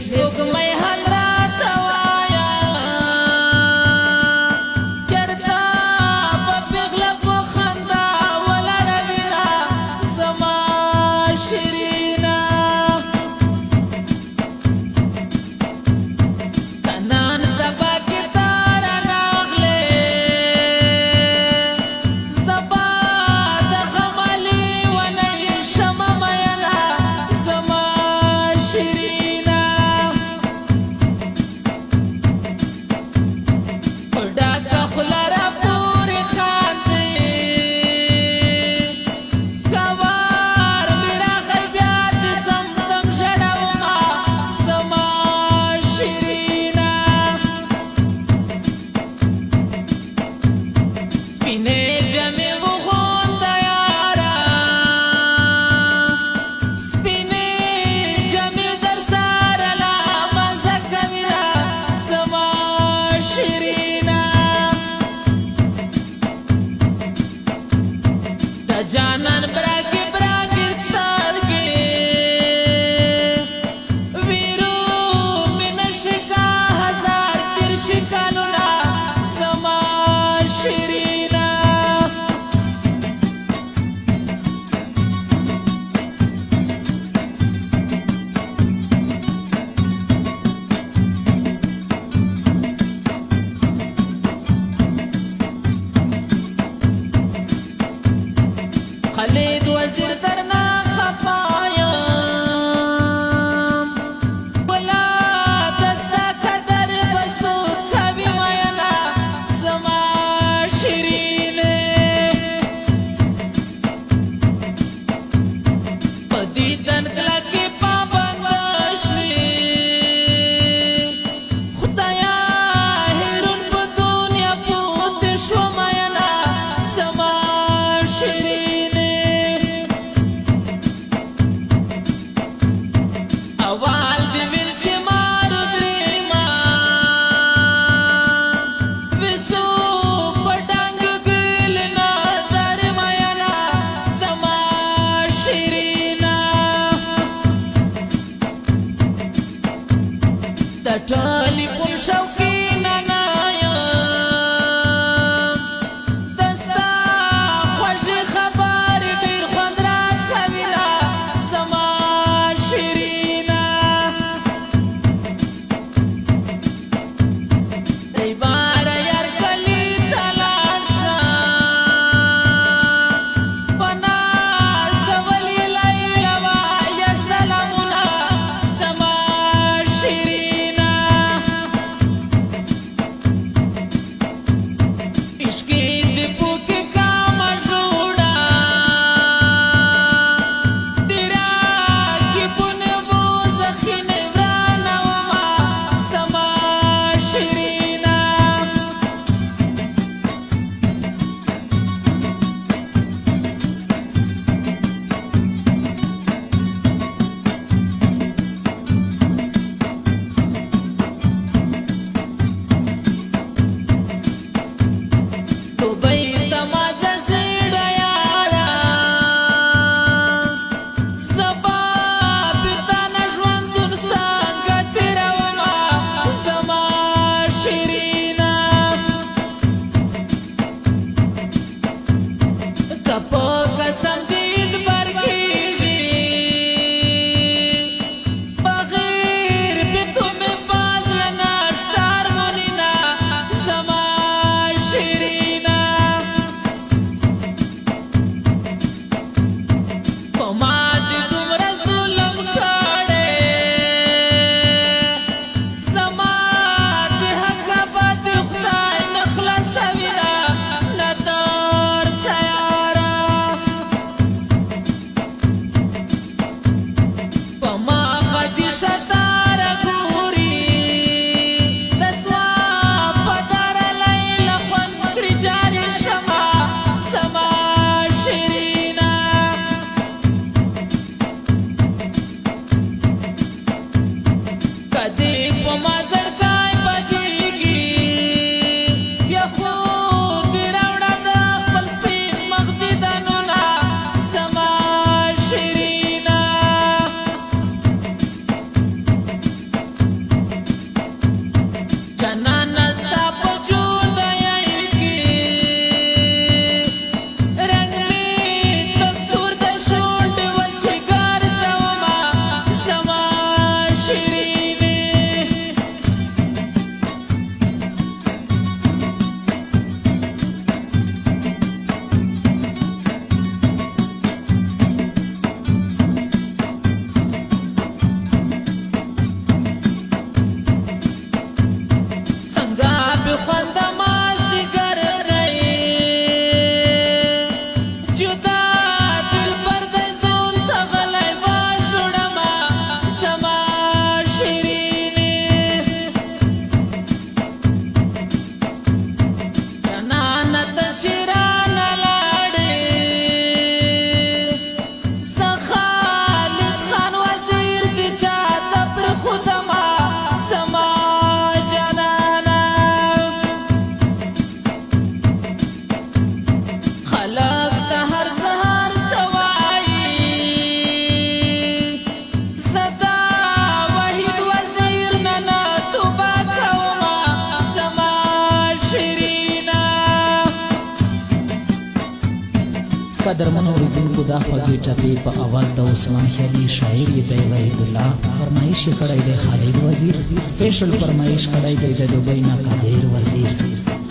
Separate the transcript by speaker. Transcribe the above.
Speaker 1: سپوږمۍ حال راته وایه چېرته په پېغله په خندا ولاړه وینه زما شیرینه د نن سبا کې ته رانغلې سبا د غم لیونۍ شمه مینه زما شیرینه ډاکه خوله راپورې خاندې کوار مې راغی بیا دې سمدم ژړومه زما شیرینه سپینې جامې وغونده یاره سپینې جامې در سره لا مزه کوینه زما شیرینه د جانان براګې براګې سترګې ویرو مې نشي کا هزار تیر شي کلونه زما شیرینه خالد وزیر درنا خفایم ولا دستا قدر بسود کوي مینا زما شیرینه په دیدن کله کې پابند شوې خدایا هیرون په دنیا پوت شو مینا زما شیرینه اول دی ویل چې مارو درېما وسو پټنګ ګل نه در مینا زما شیرینه د ټلیفون شوقینه نه یم دستا خوږې خبرې ډېر خوند راکوینه زما شیرینه ای باره یار کلي ته لاړ شه په ناز ولې لیلا وایه سلامونه زما شیرینه
Speaker 2: قدرمنو اوریدونکو دا خوږې ټپې په اواز د عثمان خیالي شاعر یې دی وحید الله فرمایش یې کړی دی خالد وزیر سپیشل فرمایش کړی دی د دوبۍ نه قادر وزیر